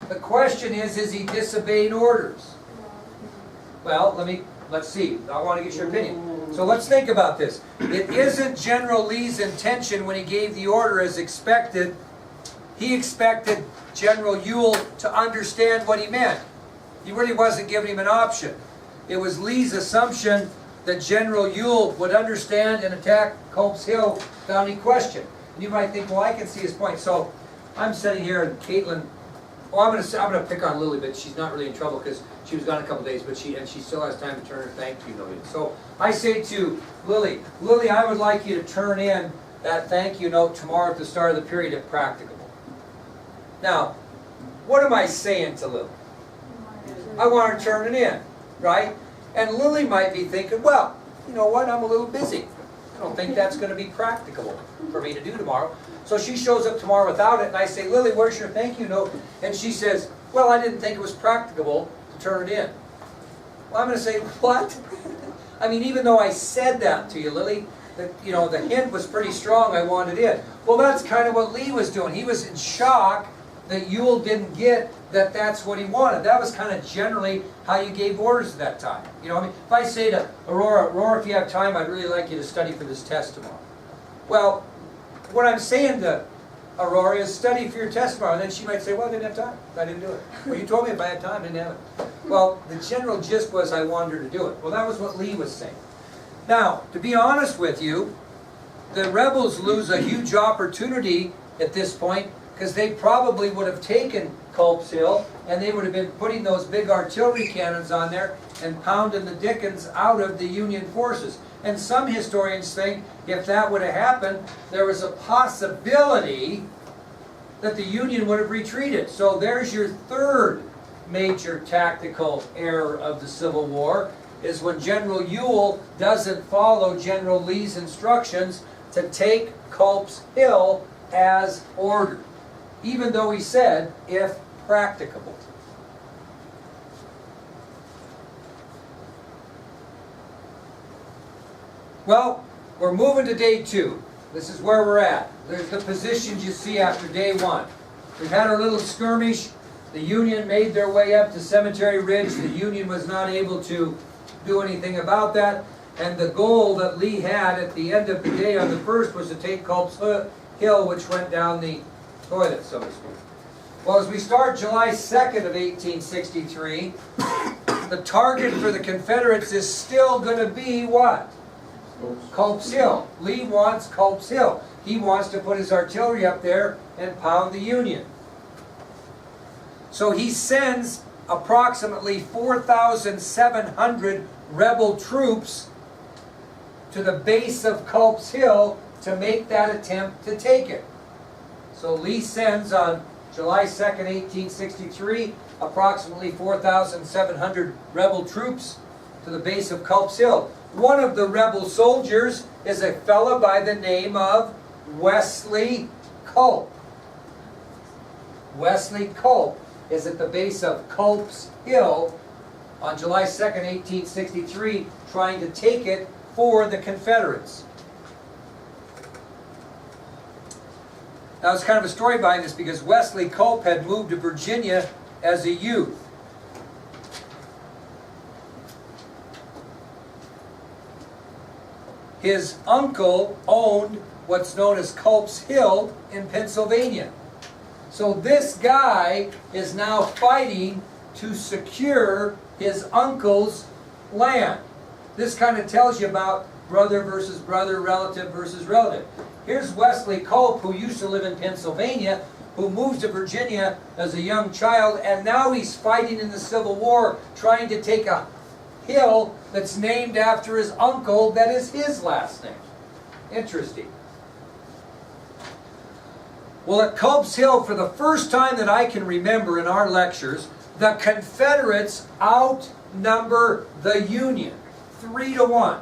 The question is he disobeying orders? Well, let's see. I want to get your opinion. So let's think about this. It isn't General Lee's intention when he gave the order as expected. He expected General Ewell to understand what he meant. He really wasn't giving him an option. It was Lee's assumption that General Ewell would understand and attack Culps Hill without any question. And you might think, well, I can see his point. So I'm sitting here and Caitlin, I'm going to pick on Lily, but she's not really in trouble because she was gone a couple days, but she still has time to turn her thank you note in. So I say to Lily, I would like you to turn in that thank you note tomorrow at the start of the period if practicable. Now, what am I saying to Lily? I want her to turn it in, right? And Lily might be thinking, well, you know what, I'm a little busy. I don't think that's going to be practicable for me to do tomorrow. So she shows up tomorrow without it, and I say, Lily, where's your thank you note? And she says, well, I didn't think it was practicable to turn it in. Well, I'm going to say, what? I mean, even though I said that to you, Lily, that, the hint was pretty strong, I wanted it. Well, that's kind of what Lee was doing. He was in shock that Ewell didn't get that that's what he wanted. That was kind of generally how you gave orders at that time. If I say to Aurora, if you have time, I'd really like you to study for this test tomorrow. Well, what I'm saying to Aurora is study for your test tomorrow. And then she might say, well, I didn't have time. I didn't do it. Well, you told me if I had time, I didn't have it. Well, the general gist was I wanted her to do it. Well, that was what Lee was saying. Now, to be honest with you, the rebels lose a huge opportunity at this point because they probably would have taken Culps Hill and they would have been putting those big artillery cannons on there and pounding the dickens out of the Union forces. And some historians think if that would have happened, there was a possibility that the Union would have retreated. So there's your third major tactical error of the Civil War, is when General Ewell doesn't follow General Lee's instructions to take Culps Hill as ordered, even though he said, if practicable. Well, we're moving to day 2. This is where we're at. There's the positions you see after day 1. We've had our little skirmish. The Union made their way up to Cemetery Ridge. The Union was not able to do anything about that. And the goal that Lee had at the end of the day on the 1st was to take Culps Hill, which went down the toilet, so to speak. Well, as we start July 2nd of 1863, the target for the Confederates is still going to be what? Culps Hill. Lee wants Culps Hill. He wants to put his artillery up there and pound the Union. So he sends approximately 4,700 rebel troops to the base of Culps Hill to make that attempt to take it. So Lee sends on July 2nd, 1863, approximately 4,700 rebel troops to the base of Culps Hill. One of the rebel soldiers is a fellow by the name of Wesley Culp. Wesley Culp is at the base of Culps Hill on July 2nd, 1863, trying to take it for the Confederates. Now, it's kind of a story behind this because Wesley Culp had moved to Virginia as a youth. His uncle owned what's known as Culps Hill in Pennsylvania. So this guy is now fighting to secure his uncle's land. This kind of tells you about brother versus brother, relative versus relative. Here's Wesley Culp, who used to live in Pennsylvania, who moves to Virginia as a young child, and now he's fighting in the Civil War, trying to take a hill that's named after his uncle that is his last name. Interesting. Well, at Culps Hill, for the first time that I can remember in our lectures, the Confederates outnumber the Union 3-1.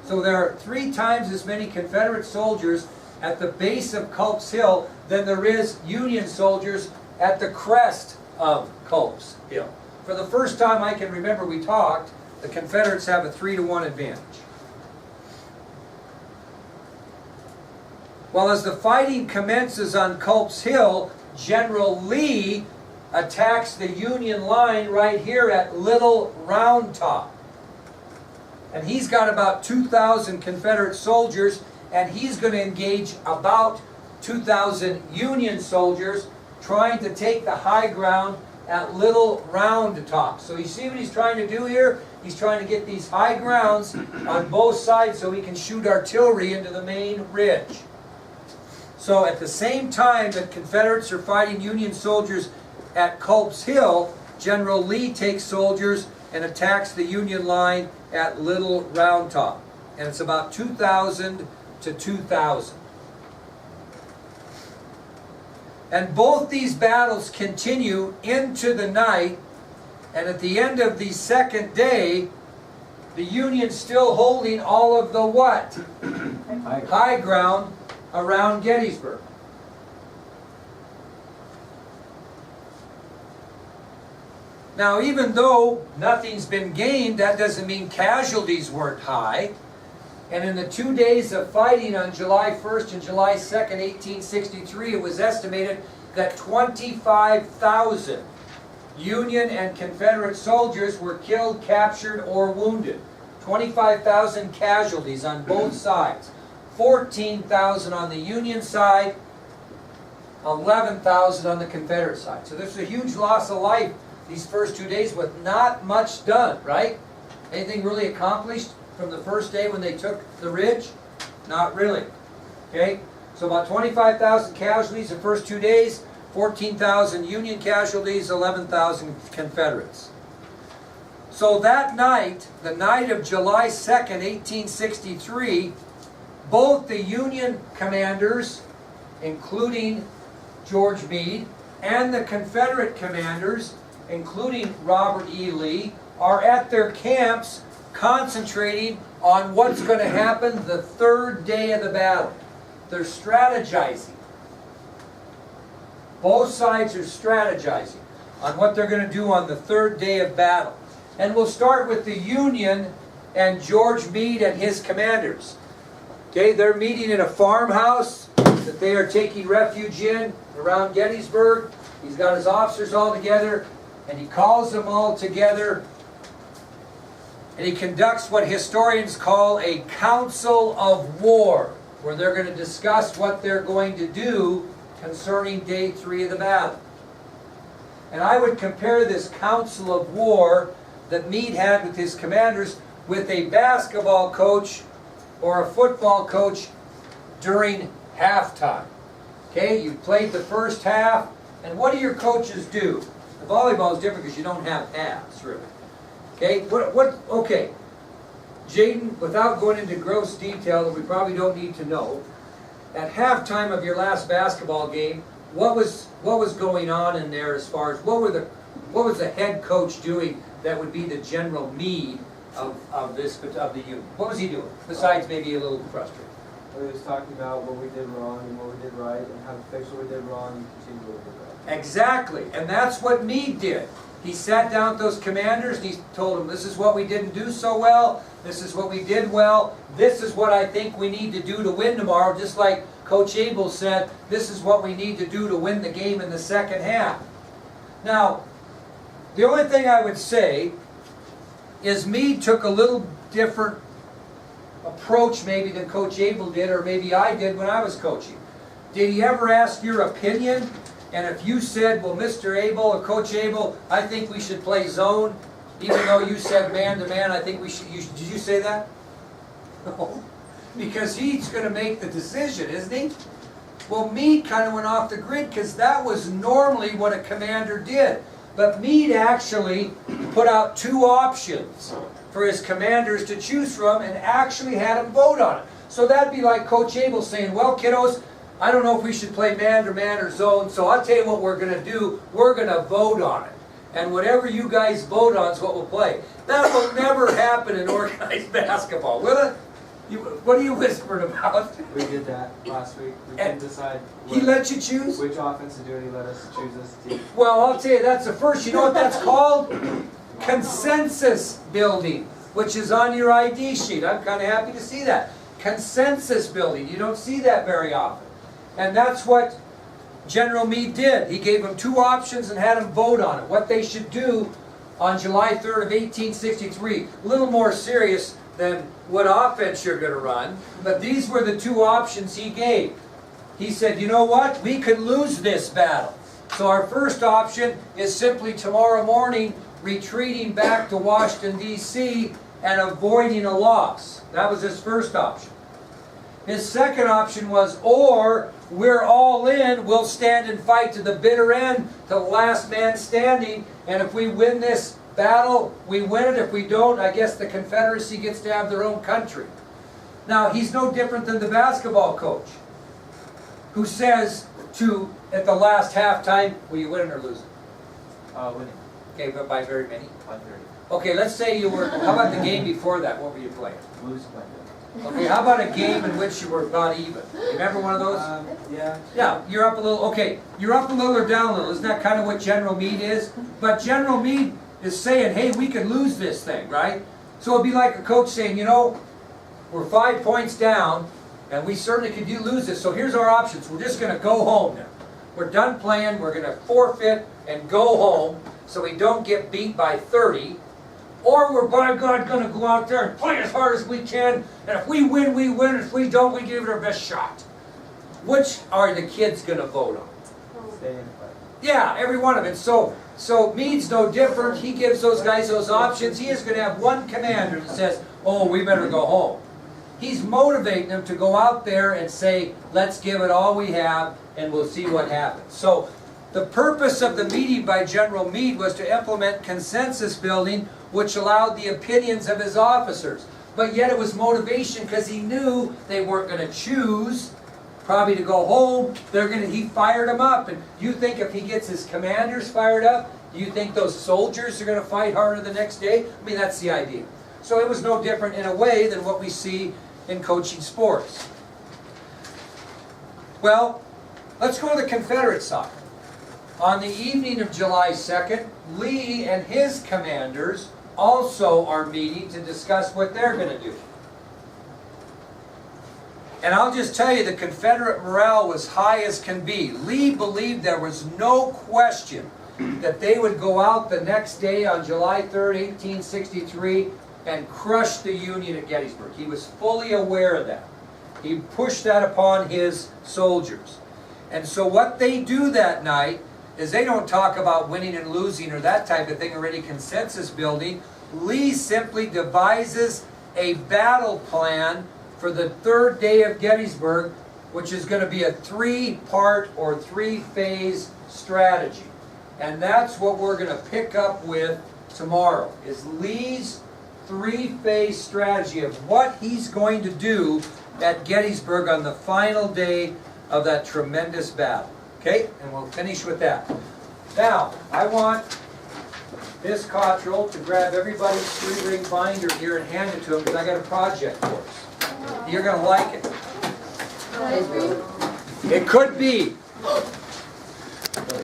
So there are 3 times as many Confederate soldiers at the base of Culps Hill than there is Union soldiers at the crest of Culps Hill. For the first time I can remember we talked, the Confederates have a 3-1 advantage. Well, as the fighting commences on Culps Hill, General Lee attacks the Union line right here at Little Round Top. And he's got about 2,000 Confederate soldiers, and he's going to engage about 2,000 Union soldiers trying to take the high ground at Little Round Top. So you see what he's trying to do here? He's trying to get these high grounds on both sides so he can shoot artillery into the main ridge. So at the same time that Confederates are fighting Union soldiers at Culps Hill, General Lee takes soldiers and attacks the Union line at Little Round Top. And it's about 2,000 to 2,000. And both these battles continue into the night, and at the end of the second day, the Union's still holding all of the what? High ground around Gettysburg. Now, even though nothing's been gained, that doesn't mean casualties weren't high. And in the 2 days of fighting on July 1st and July 2nd, 1863, it was estimated that 25,000 Union and Confederate soldiers were killed, captured, or wounded. 25,000 casualties on both sides. 14,000 on the Union side, 11,000 on the Confederate side. So there's a huge loss of life these first 2 days with not much done, right? Anything really accomplished from the first day when they took the ridge? Not really. Okay? So about 25,000 casualties the first 2 days, 14,000 Union casualties, 11,000 Confederates. So that night, the night of July 2nd, 1863, both the Union commanders, including George Meade, and the Confederate commanders, including Robert E. Lee, are at their camps concentrating on what's going to happen the third day of the battle. They're strategizing. Both sides are strategizing on what they're going to do on the third day of battle. And we'll start with the Union and George Meade and his commanders. Okay, they're meeting in a farmhouse that they are taking refuge in around Gettysburg. He's got his officers all together, and he calls them all together, and he conducts what historians call a council of war, where they're going to discuss what they're going to do concerning day 3 of the battle. And I would compare this council of war that Meade had with his commanders with a basketball coach or a football coach during halftime. Okay, you played the first half, and what do your coaches do? The volleyball is different because you don't have halves, really. Okay, okay. Jaden, without going into gross detail that we probably don't need to know, at halftime of your last basketball game, what was going on in there as far as what was the head coach doing that would be the General Meade of the unit? What was he doing besides maybe a little frustrated? He was talking about what we did wrong and what we did right, and how to fix what we did wrong and continue what we did right. Exactly, and that's what Meade did. He sat down with those commanders and he told them, this is what we didn't do so well, this is what we did well, this is what I think we need to do to win tomorrow, just like Coach Abel said, this is what we need to do to win the game in the second half. Now, the only thing I would say is Meade took a little different approach maybe than Coach Abel did, or maybe I did when I was coaching. Did he ever ask your opinion? And if you said, well, Mr. Abel or Coach Abel, I think we should play zone, even though you said man-to-man, I think we should, did you say that? No. Because he's going to make the decision, isn't he? Well, Meade kind of went off the grid because that was normally what a commander did. But Meade actually put out 2 options for his commanders to choose from and actually had them vote on it. So that'd be like Coach Abel saying, well, kiddos, I don't know if we should play man-to-man or zone, so I'll tell you what we're going to do. We're going to vote on it. And whatever you guys vote on is what we'll play. That will never happen in organized basketball, will it? What are you whispering about? We did that last week. We couldn't decide. He let you choose? Which offense to do, and he let us choose this team. Well, I'll tell you, that's the first. You know what that's called? Consensus building, which is on your ID sheet. I'm kind of happy to see that. Consensus building. You don't see that very often. And that's what General Meade did. He gave them 2 options and had them vote on it, what they should do on July 3rd of 1863. A little more serious than what offense you're going to run, but these were the 2 options he gave. He said, you know what, we could lose this battle. So our first option is simply tomorrow morning retreating back to Washington, D.C. and avoiding a loss. That was his first option. His second option was, or we're all in, we'll stand and fight to the bitter end, to the last man standing, and if we win this battle, we win it. If we don't, I guess the Confederacy gets to have their own country. Now, he's no different than the basketball coach, who says to, at the last halftime, will you win or lose it? Winning. Okay, but by very many? By 30. Okay, let's say you were, how about the game before that? What were you playing? Losing by 30. Okay, how about a game in which you were about even? Remember one of those? Yeah. Yeah, you're up a little, okay, you're up a little or down a little. Isn't that kind of what General Meade is? But General Meade is saying, hey, we could lose this thing, right? So it'd be like a coach saying, you know, we're 5 points down, and we certainly could lose this, so here's our options. We're just going to go home now. We're done playing, we're going to forfeit and go home so we don't get beat by 30. Or we're, by God, going to go out there and play as hard as we can, and if we win, we win. If we don't, we give it our best shot. Which are the kids going to vote on? Stay in the fight. Yeah, every one of it. So Meade's no different. He gives those guys those options. He is going to have one commander that says, oh, we better go home. He's motivating them to go out there and say, let's give it all we have, and we'll see what happens. So the purpose of the meeting by General Meade was to implement consensus building, which allowed the opinions of his officers. But yet it was motivation because he knew they weren't going to choose probably to go home. He fired them up. And you think if he gets his commanders fired up, do you think those soldiers are going to fight harder the next day? I mean, that's the idea. So it was no different in a way than what we see in coaching sports. Well, let's go to the Confederate side. On the evening of July 2nd, Lee and his commanders also are meeting to discuss what they're going to do. And I'll just tell you, the Confederate morale was high as can be. Lee believed there was no question that they would go out the next day on July 3rd, 1863, and crush the Union at Gettysburg. He was fully aware of that. He pushed that upon his soldiers. And so what they do that night is they don't talk about winning and losing or that type of thing or any consensus building. Lee simply devises a battle plan for the 3rd day of Gettysburg, which is going to be a 3-part or 3-phase strategy. And that's what we're going to pick up with tomorrow, is Lee's 3-phase strategy of what he's going to do at Gettysburg on the final day of that tremendous battle. Okay, and we'll finish with that. Now, I want Miss Cottrell to grab everybody's 3-ring binder here and hand it to him because I got a project for us. You're going to like it. It could be